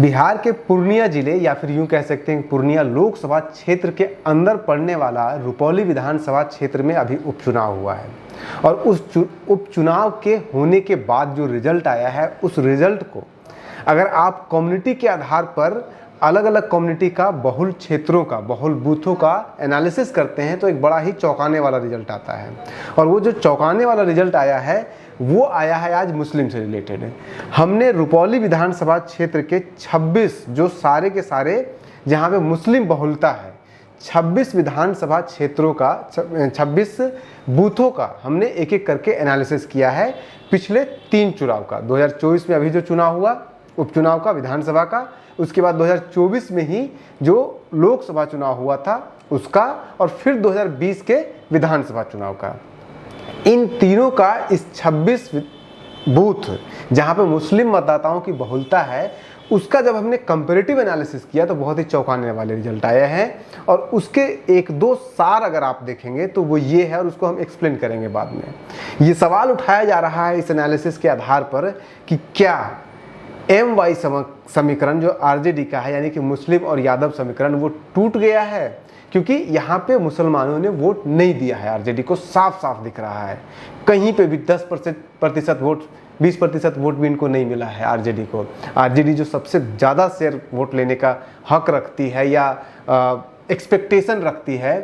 बिहार के पूर्णिया जिले या फिर यूं कह सकते हैं पूर्णिया लोकसभा क्षेत्र के अंदर पड़ने वाला रुपौली विधानसभा क्षेत्र में अभी उपचुनाव हुआ है और उस उपचुनाव के होने के बाद जो रिजल्ट आया है उस रिजल्ट को अगर आप कम्युनिटी के आधार पर अलग अलग कम्युनिटी का बहुल क्षेत्रों का बहुल बूथों का एनालिसिस करते हैं तो एक बड़ा ही चौंकाने वाला रिजल्ट आता है। और वो जो चौंकाने वाला रिजल्ट आया है वो आया है आज मुस्लिम से रिलेटेड है। हमने रुपौली विधानसभा क्षेत्र के 26 जो सारे के सारे जहाँ पे मुस्लिम बहुलता है 26 विधानसभा क्षेत्रों का 26 बूथों का हमने एक एक करके एनालिसिस किया है पिछले 3 चुनाव का। 2024 में अभी जो चुनाव हुआ उपचुनाव का विधानसभा का, उसके बाद 2024 में ही जो लोकसभा चुनाव हुआ था उसका, और फिर 2020 के विधानसभा चुनाव का। इन तीनों का इस 26 बूथ जहां पे मुस्लिम मतदाताओं की बहुलता है उसका जब हमने कंपैरेटिव एनालिसिस किया तो बहुत ही चौंकाने वाले रिजल्ट आए हैं। और उसके एक दो सार अगर आप देखेंगे तो वो ये है और उसको हम एक्सप्लेन करेंगे बाद में। ये सवाल उठाया जा रहा है इस एनालिसिस के आधार पर कि क्या MY समीकरण जो RJD का है यानी कि मुस्लिम और यादव समीकरण वो टूट गया है, क्योंकि यहाँ पे मुसलमानों ने वोट नहीं दिया है। RJD को साफ साफ दिख रहा है, कहीं पे भी 10% वोट 20% वोट भी इनको नहीं मिला है RJD को। RJD जो सबसे ज़्यादा शेयर वोट लेने का हक रखती है या एक्सपेक्टेशन रखती है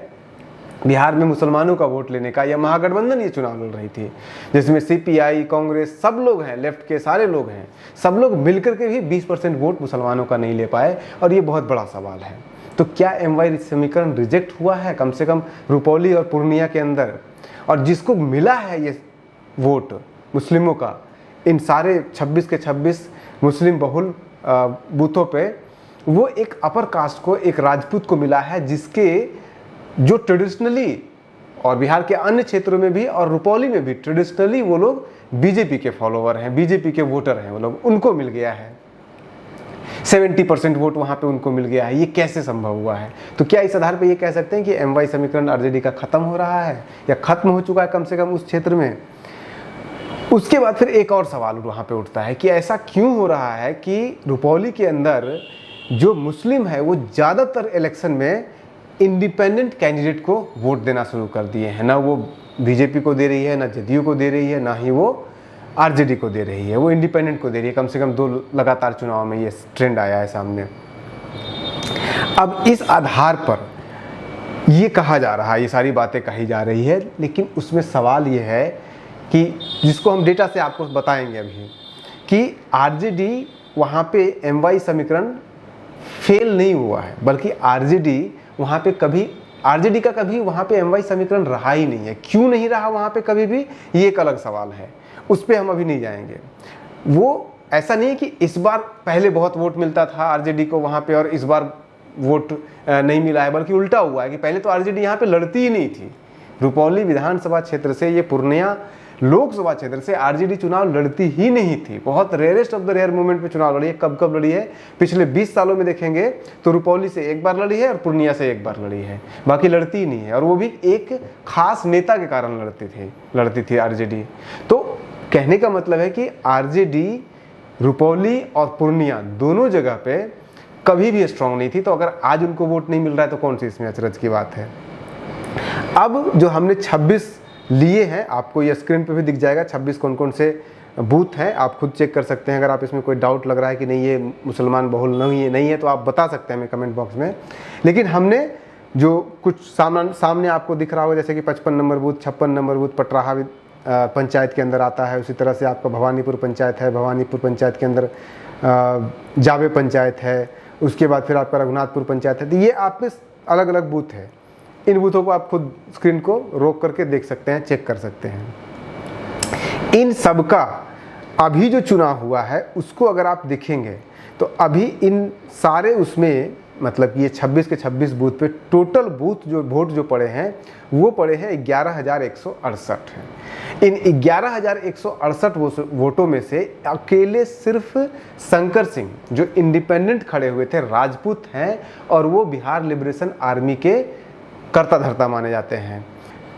बिहार में मुसलमानों का वोट लेने का, या महागठबंधन ये चुनाव लड़ रही थी जिसमें CPI कांग्रेस सब लोग हैं, लेफ्ट के सारे लोग हैं, सब लोग मिलकर के भी 20% वोट मुसलमानों का नहीं ले पाए। और ये बहुत बड़ा सवाल है। तो क्या MY समीकरण रिजेक्ट हुआ है कम से कम रुपौली और पूर्णिया के अंदर? और जिसको मिला है ये वोट मुस्लिमों का इन सारे 26 के 26 मुस्लिम बहुल बूथों पे, वो एक अपर कास्ट को, एक राजपूत को मिला है, जिसके जो ट्रेडिशनली और बिहार के अन्य क्षेत्रों में भी और रुपौली में भी ट्रेडिशनली वो लोग बीजेपी के फॉलोवर हैं, बीजेपी के वोटर हैं, वो लोग, उनको मिल गया है 70% वोट वहाँ पे उनको मिल गया है। ये कैसे संभव हुआ है? तो क्या इस आधार पे ये कह सकते हैं कि MY समीकरण RJD का खत्म हो रहा है या खत्म हो चुका है कम से कम उस क्षेत्र में? उसके बाद फिर एक और सवाल वहाँ पे उठता है कि ऐसा क्यों हो रहा है कि रुपौली के अंदर जो मुस्लिम है वो ज़्यादातर इलेक्शन में इंडिपेंडेंट कैंडिडेट को वोट देना शुरू कर दिए हैं। ना वो बीजेपी को दे रही है, ना जदयू को दे रही है, ना ही वो RJD को दे रही है, वो इंडिपेंडेंट को दे रही है। कम से कम 2 लगातार चुनाव में ये ट्रेंड आया है सामने। अब इस आधार पर ये कहा जा रहा है, ये सारी बातें कही जा रही है, लेकिन उसमें सवाल ये है कि जिसको हम डेटा से आपको बताएंगे अभी कि RJD वहाँ पे MY समीकरण फेल नहीं हुआ है, बल्कि RJD वहाँ पे RJD का कभी वहाँ पे MY समीकरण रहा ही नहीं है। क्यों नहीं रहा वहाँ पे कभी भी, ये एक अलग सवाल है, उस पर हम अभी नहीं जाएंगे। वो ऐसा नहीं है कि इस बार पहले बहुत वोट मिलता था RJD को वहाँ पे और इस बार वोट नहीं मिला है, बल्कि उल्टा हुआ है कि पहले तो RJD यहाँ पे लड़ती ही नहीं थी। रुपौली विधानसभा क्षेत्र से, ये पूर्णिया लोकसभा क्षेत्र से RJD चुनाव लड़ती ही नहीं थी। बहुत rarest of the rare moment पे चुनाव लड़ी है। कब कब लड़ी है? पिछले 20 सालों में देखेंगे तो रुपौली से एक बार लड़ी है और पूर्णिया से एक बार लड़ी है, बाकी लड़ती ही नहीं है। और वो भी एक खास नेता के कारण लड़ती थी RJD। तो कहने का मतलब है कि RJD रुपौली और पूर्णिया दोनों जगह पे कभी भी स्ट्रांग नहीं थी। तो अगर आज उनको वोट नहीं मिल रहा है तो कौन सी इसमें अचरज की बात है? अब जो हमने 26 लिए हैं, आपको ये स्क्रीन पे भी दिख जाएगा 26 कौन कौन से बूथ हैं, आप खुद चेक कर सकते हैं। अगर आप इसमें कोई डाउट लग रहा है कि नहीं ये मुसलमान बहुल नहीं है तो आप बता सकते हैं हमें कमेंट बॉक्स में। लेकिन हमने जो कुछ सामने आपको दिख रहा होगा, जैसे कि 55 number booth, 56 number booth Patraha panchayat के अंदर आता है। उसी तरह से आपका भवानीपुर पंचायत है, भवानीपुर पंचायत के अंदर जावे पंचायत है। उसके बाद फिर आपका रघुनाथपुर पंचायत है। तो ये आपके अलग अलग बूथ है। इन बूथों को आप खुद स्क्रीन को रोक करके देख सकते हैं, चेक कर सकते हैं। इन सब का अभी जो चुनाव हुआ है उसको अगर आप देखेंगे तो अभी इन सारे उसमें मतलब ये 26 के 26 बूथ पे टोटल बूथ जो वोट जो पड़े हैं वो पड़े हैं 11,168 हैं। इन 11,168 वोटों में से अकेले सिर्फ शंकर सिंह जो इंडिपेंडेंट खड़े हुए थे, राजपूत हैं और वो बिहार लिबरेशन आर्मी के कर्ता धर्ता माने जाते हैं,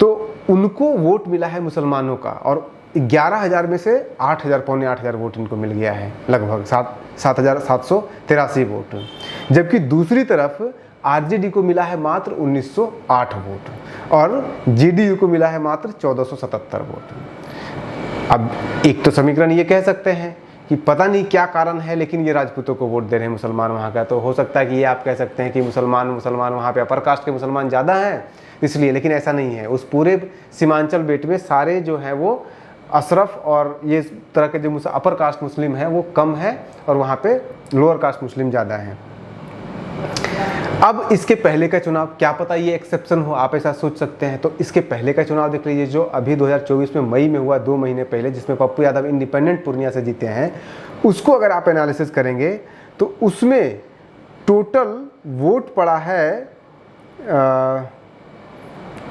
तो उनको वोट मिला है मुसलमानों का। और 11,000 में से 8,000 पौने 8,000 वोट इनको मिल गया है, लगभग 7,783 वोट। जबकि दूसरी तरफ आरजेडी को मिला है मात्र 1908 वोट और जेडीयू को मिला है मात्र 1477 वोट। अब एक तो समीकरण ये कह सकते हैं कि पता नहीं क्या कारण है, लेकिन ये राजपूतों को वोट दे रहे हैं मुसलमान वहाँ का। तो हो सकता है कि ये आप कह सकते हैं कि मुसलमान वहाँ पे अपर कास्ट के मुसलमान ज़्यादा हैं इसलिए, लेकिन ऐसा नहीं है। उस पूरे सीमांचल बेल्ट में सारे जो हैं वो अशरफ और ये तरह के जो अपर कास्ट मुस्लिम हैं वो कम है और वहाँ पे लोअर कास्ट मुस्लिम ज़्यादा हैं। अब इसके पहले का चुनाव, क्या पता ये एक्सेप्शन हो, आप ऐसा सोच सकते हैं। तो इसके पहले का चुनाव देख लीजिए जो अभी 2024 में मई में हुआ, 2 महीने पहले, जिसमें पप्पू यादव इंडिपेंडेंट पूर्णिया से जीते हैं। उसको अगर आप एनालिसिस करेंगे तो उसमें टोटल वोट पड़ा है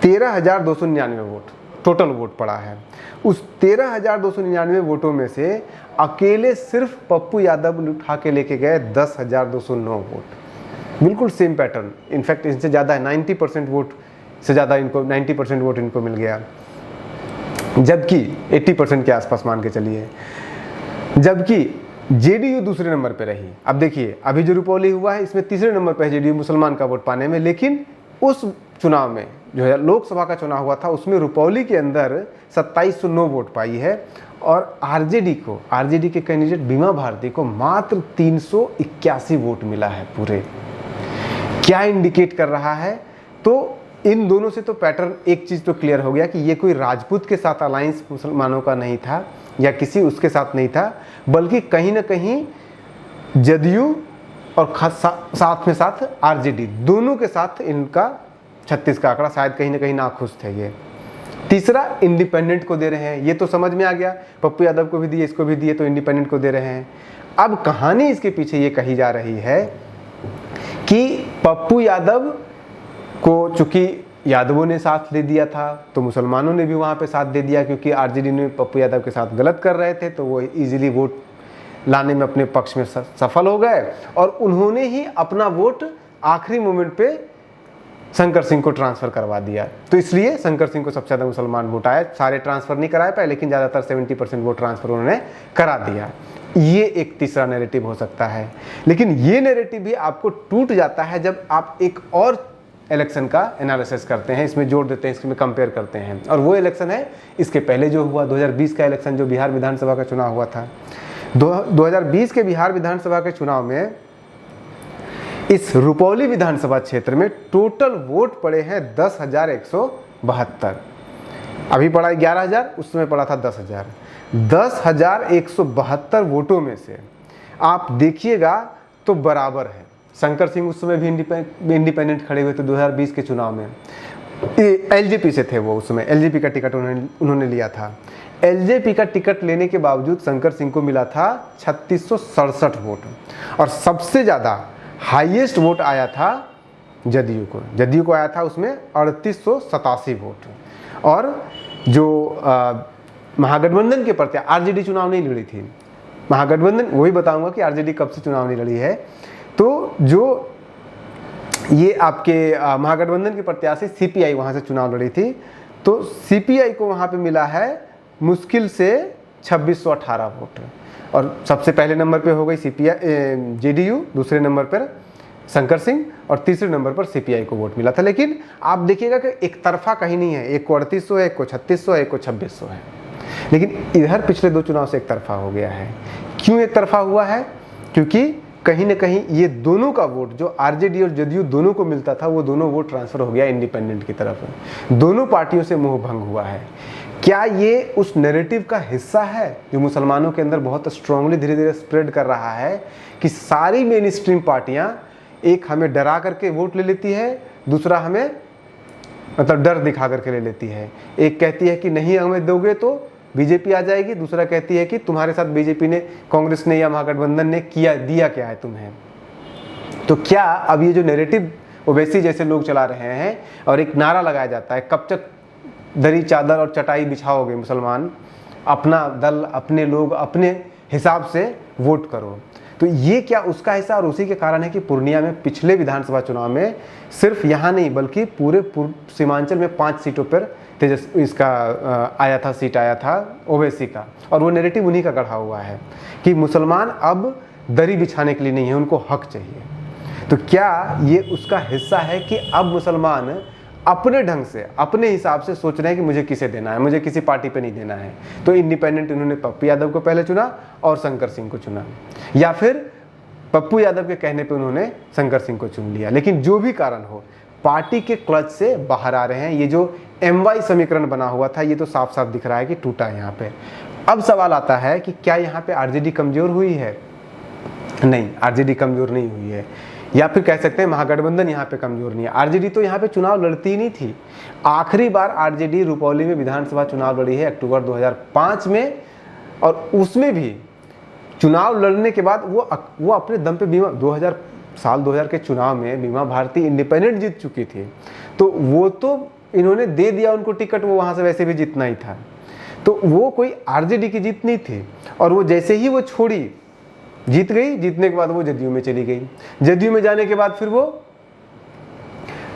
13,299 वोट टोटल वोट पड़ा है। उस 13,299 वोटों में से अकेले सिर्फ पप्पू यादव उठा के लेके गए 10,209 वोट। बिल्कुल सेम पैटर्न, इनफैक्ट इनसे ज़्यादा है, 90% वोट से ज़्यादा इनको, 90% वोट इनको मिल गया, जबकि 80% के आसपास मान के चलिए। जबकि जेडीयू दूसरे नंबर पे रही। अब देखिए अभी जो रुपौली हुआ है इसमें तीसरे नंबर पे है जेडीयू मुसलमान का वोट पाने में, लेकिन उस चुनाव में जो है लोकसभा का चुनाव हुआ था उसमें रुपौली के अंदर 2709 वोट पाई है और आरजेडी के कैंडिडेट बीमा भारती को मात्र 381 वोट मिला है पूरे। क्या इंडिकेट कर रहा है? तो इन दोनों से तो पैटर्न, एक चीज़ तो क्लियर हो गया कि ये कोई राजपूत के साथ अलायंस मुसलमानों का नहीं था या किसी उसके साथ नहीं था, बल्कि कहीं ना कहीं जदयू और साथ में साथ आरजेडी दोनों के साथ इनका 36 का आंकड़ा, शायद कहीं ना कहीं नाखुश थे ये। तीसरा, इंडिपेंडेंट को दे रहे हैं, ये तो समझ में आ गया, पप्पू यादव को भी दिए, इसको भी दिए, तो इंडिपेंडेंट को दे रहे हैं। अब कहानी इसके पीछे ये कही जा रही है कि पप्पू यादव को चूंकि यादवों ने साथ दे दिया था तो मुसलमानों ने भी वहाँ पे साथ दे दिया, क्योंकि आरजेडी ने पप्पू यादव के साथ गलत कर रहे थे तो वो इजीली वोट लाने में अपने पक्ष में सफल हो गए और उन्होंने ही अपना वोट आखिरी मोमेंट पे शंकर सिंह को ट्रांसफ़र करवा दिया। तो इसलिए शंकर सिंह को सबसे ज़्यादा मुसलमान वोट आए। सारे ट्रांसफ़र नहीं कराए पाए, लेकिन ज़्यादातर 70% वोट ट्रांसफ़र उन्होंने करा दिया। ये एक तीसरा नैरेटिव हो सकता है, लेकिन ये नैरेटिव भी आपको टूट जाता है जब आप एक और इलेक्शन का एनालिसिस करते हैं, इसमें जोड़ देते हैं, इसमें कंपेयर करते हैं। और वो इलेक्शन है इसके पहले जो हुआ 2020 का इलेक्शन, जो बिहार विधानसभा का चुनाव हुआ था। 2020 के बिहार विधानसभा के चुनाव में इस रुपौली विधानसभा क्षेत्र में टोटल वोट पड़े हैं 10,172। अभी पड़ा है 11,000, उस समय पड़ा था 10,000। 10,172 वोटों में से आप देखिएगा तो बराबर है। शंकर सिंह उस समय भी इंडिपेंडेंट खड़े हुए थे 2020 के चुनाव में, एलजेपी से थे वो, उस समय एलजेपी का टिकट उन्होंने लिया था। एलजेपी का टिकट लेने के बावजूद शंकर सिंह को मिला था 3667 वोट और सबसे ज़्यादा हाईएस्ट वोट आया था जदयू को आया था उसमें 3887 वोट। और जो महागठबंधन के प्रत्याशी, आरजेडी चुनाव नहीं लड़ी थी, महागठबंधन, वही बताऊंगा कि आरजेडी कब से चुनाव नहीं लड़ी है। तो जो ये आपके महागठबंधन के प्रत्याशी सीपीआई वहाँ से चुनाव लड़ी थी, तो सीपीआई को वहाँ पे मिला है मुश्किल से 2618 वोट। और सबसे पहले नंबर पे हो गई जेडीयू, दूसरे नंबर पर शंकर सिंह और तीसरे नंबर पर सीपीआई को वोट मिला था। लेकिन आप देखिएगा कि एक तरफा कहीं नहीं है, एक को 3800 है, एक को 3600 है, एक को 2600 है। लेकिन इधर पिछले 2 चुनाव से एक तरफा हो गया है। क्यों एक तरफा हुआ है? क्योंकि कहीं ना कहीं ये दोनों का वोट जो आरजेडी और जदयू दोनों को मिलता था, वो दोनों वोट ट्रांसफर हो गया इंडिपेंडेंट की तरफ। दोनों पार्टियों से मोह भंग हुआ है। क्या ये उस नैरेटिव का हिस्सा है जो मुसलमानों के अंदर बहुत स्ट्रांगली धीरे धीरे स्प्रेड कर रहा है कि सारी मेन स्ट्रीम पार्टियां, एक हमें डरा करके वोट ले लेती है, दूसरा हमें मतलब डर दिखा करके ले लेती है। एक कहती है कि नहीं हमें दोगे तो बीजेपी आ जाएगी, दूसरा कहती है कि तुम्हारे साथ बीजेपी ने, कांग्रेस ने या महागठबंधन ने दिया क्या है तुम्हें। तो क्या अब ये जो नैरेटिव ओवैसी जैसे लोग चला रहे हैं और एक नारा लगाया जाता है, कब तक दरी चादर और चटाई बिछाओगे मुसलमान, अपना दल, अपने लोग, अपने हिसाब से वोट करो। तो ये क्या उसका हिस्सा, और उसी के कारण है कि पूर्णिया में पिछले विधानसभा चुनाव में सिर्फ यहाँ नहीं बल्कि पूरे पूर्व सीमांचल में 5 सीटों पर इसका आया था, सीट आया था ओवैसी का, और वो नैरेटिव उन्हीं का गढ़ा हुआ है कि मुसलमान अब दरी बिछाने के लिए नहीं है, उनको हक चाहिए। तो क्या ये उसका हिस्सा है कि अब मुसलमान अपने ढंग से अपने हिसाब से सोच रहे हैं कि मुझे किसे देना है, मुझे किसी पार्टी पे नहीं देना है। तो इंडिपेंडेंट इन्होंने पप्पू यादव को पहले चुना और शंकर सिंह को चुना, या फिर पप्पू यादव के कहने पे उन्होंने शंकर सिंह को चुन लिया। लेकिन जो भी कारण हो, पार्टी के क्लच से बाहर आ रहे हैं। ये जो MY समीकरण बना हुआ था ये तो साफ साफ दिख रहा है कि टूटा है यहाँ पे। अब सवाल आता है कि क्या यहाँ पे RJD कमजोर हुई है? नहीं, RJD कमजोर नहीं हुई है, या फिर कह सकते हैं महागठबंधन यहाँ पे कमजोर नहीं है। RJD तो यहाँ पे चुनाव लड़ती ही नहीं थी। आखिरी बार RJD रुपौली में विधानसभा चुनाव लड़ी है अक्टूबर 2005 में, और उसमें भी चुनाव लड़ने के बाद वो अपने दम पे साल 2000 के चुनाव में बीमा भारती इंडिपेंडेंट जीत चुकी थी। तो वो तो इन्होंने दे दिया उनको टिकट, वो वहाँ से वैसे भी जीतना ही था। तो वो कोई RJD की जीत नहीं थी, और वो जैसे ही वो छोड़ी जीत गई। जीतने के बाद वो जदयू में चली गई। जदयू में जाने के बाद फिर वो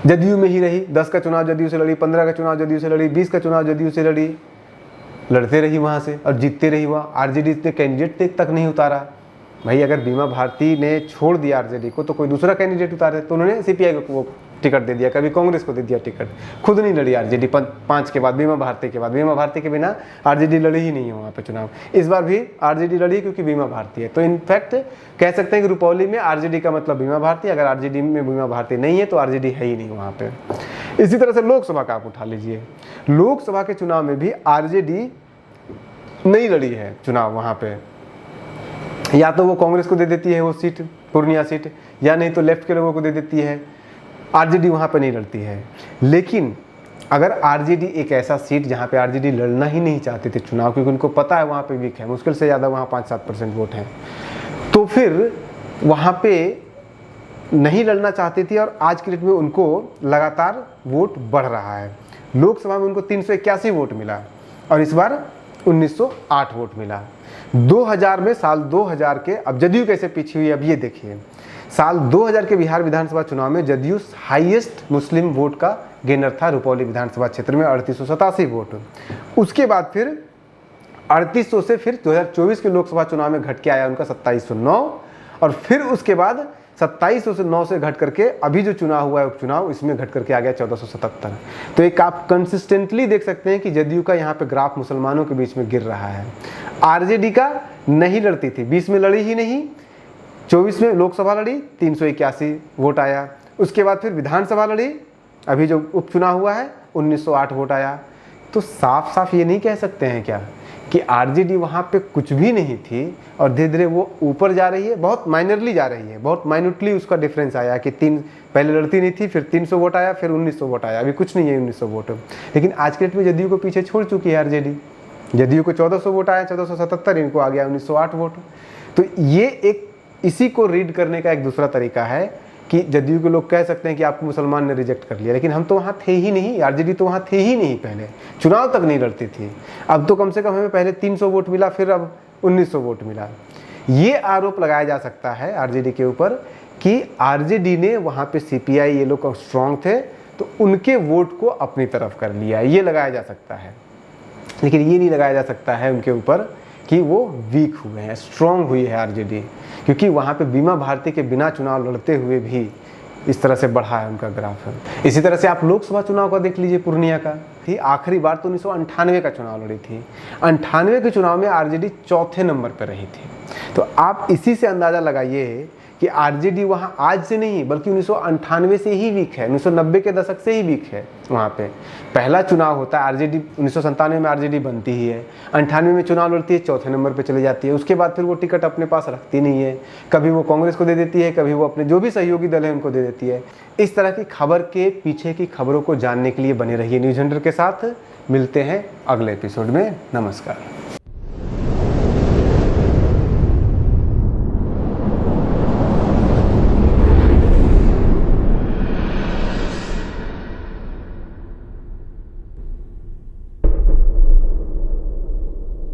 जदयू में ही रही। 10 का चुनाव जदयू से लड़ी, 15 का चुनाव जदयू से लड़ी, 20 का चुनाव जदयू से लड़ी, लड़ते रही वहाँ से और जीतते रही। वहाँ RJD ने कैंडिडेट तक नहीं उतारा। भाई अगर बीमा भारती ने छोड़ दिया RJD को तो कोई दूसरा कैंडिडेट उतारे, तो उन्होंने CPI को वो टिकट दे दिया, कभी कांग्रेस को दे दिया टिकट। खुद नहीं लड़ी RJD 5 के बाद, बीमा भारती के बाद। बीमा भारती के बिना RJD लड़ी ही नहीं है वहाँ पे चुनाव। इस बार भी RJD लड़ी क्योंकि बीमा भारती है। तो इनफैक्ट कह सकते हैं कि रुपौली में RJD का मतलब बीमा भारती, अगर RJD में बीमा भारती नहीं है तो RJD है ही नहीं वहाँ पे। इसी तरह से लोकसभा का आप उठा लीजिए, लोकसभा के चुनाव में भी RJD नहीं लड़ी है चुनाव वहाँ पे। या तो वो कांग्रेस को दे देती है वो सीट, पूर्णिया सीट, या नहीं तो लेफ्ट के लोगों को दे देती है। RJD वहाँ पे नहीं लड़ती है। लेकिन अगर RJD एक ऐसा सीट जहाँ पे RJD लड़ना ही नहीं चाहते थे चुनाव, क्योंकि उनको पता है वहाँ पे वीक है, मुश्किल से ज़्यादा वहाँ 5-7% वोट हैं, तो फिर वहाँ पे नहीं लड़ना चाहती थी, और आज की डेट में उनको लगातार वोट बढ़ रहा है। लोकसभा में उनको 381 वोट मिला, और इस बार 1908 वोट मिला। 2000 में, साल 2000 के, अब जदयू कैसे पीछे हुई अब ये देखिए। साल 2000 के बिहार विधानसभा चुनाव में जदयू हाईएस्ट मुस्लिम वोट का गेनर था रुपौली विधानसभा क्षेत्र में, 3887 वोट। उसके बाद फिर 3800 से फिर 2024 के लोकसभा चुनाव में घट के आया उनका 2709, और फिर उसके बाद 2700 से 9 से घट करके अभी जो चुनाव हुआ है उपचुनाव, इसमें घट करके आ गया 1477। तो एक आप कंसिस्टेंटली देख सकते हैं कि जदयू का यहाँ पे ग्राफ मुसलमानों के बीच में गिर रहा है। RJD का नहीं लड़ती थी, 20 में लड़ी ही नहीं, 24 में लोकसभा लड़ी, 381 वोट आया। उसके बाद फिर विधानसभा लड़ी, अभी जो उपचुनाव हुआ है 1908 वोट आया। तो साफ साफ ये नहीं कह सकते हैं क्या कि RJD वहाँ पे कुछ भी नहीं थी और धीरे धीरे वो ऊपर जा रही है, बहुत माइनरली जा रही है, बहुत माइन्यूटली उसका डिफरेंस आया कि पहले लड़ती नहीं थी, फिर 300 वोट आया, फिर 1900 वोट आया, अभी कुछ नहीं है 1900 वोट। लेकिन आज के डेट में जदयू को पीछे छोड़ चुकी है RJD। जदयू को 1400 वोट आया, 1477, इनको आ गया 1908 वोट। तो ये एक इसी को रीड करने का एक दूसरा तरीका है कि जदयू के लोग कह सकते हैं कि आपको मुसलमान ने रिजेक्ट कर लिया, लेकिन हम तो वहाँ थे ही नहीं, RJD तो वहाँ थे ही नहीं, पहले चुनाव तक नहीं लड़ती थी। अब तो कम से कम हमें पहले 300 वोट मिला, फिर अब 1900 वोट मिला। ये आरोप लगाया जा सकता है RJD के ऊपर कि RJD ने वहाँ पे CPI ये लोग स्ट्रांग थे तो उनके वोट को अपनी तरफ कर लिया, ये लगाया जा सकता है। लेकिन ये नहीं लगाया जा सकता है उनके ऊपर कि वो वीक हुए हैं, स्ट्रांग हुई है RJD, क्योंकि वहाँ पे बीमा भारती के बिना चुनाव लड़ते हुए भी इस तरह से बढ़ा है उनका ग्राफ है। इसी तरह से आप लोकसभा चुनाव का देख लीजिए, पूर्णिया का थी आखिरी बार तो 1998 का चुनाव लड़ी थी। 98 के चुनाव में RJD चौथे नंबर पर रही थी। तो आप इसी से अंदाज़ा लगाइए कि RJD वहाँ आज से नहीं बल्कि 1998 से ही वीक है, 1990 के दशक से ही वीक है। वहाँ पे पहला चुनाव होता है RJD, 1997 में RJD बनती ही है, 98 में चुनाव लड़ती है, चौथे नंबर पे चली जाती है। उसके बाद फिर वो टिकट अपने पास रखती नहीं है, कभी वो कांग्रेस को दे देती है, कभी वो अपने जो भी सहयोगी दल है उनको दे देती है। इस तरह की खबर के पीछे की खबरों को जानने के लिए बने रहिए न्यूज़ हंटर के साथ। मिलते हैं अगले एपिसोड में। नमस्कार।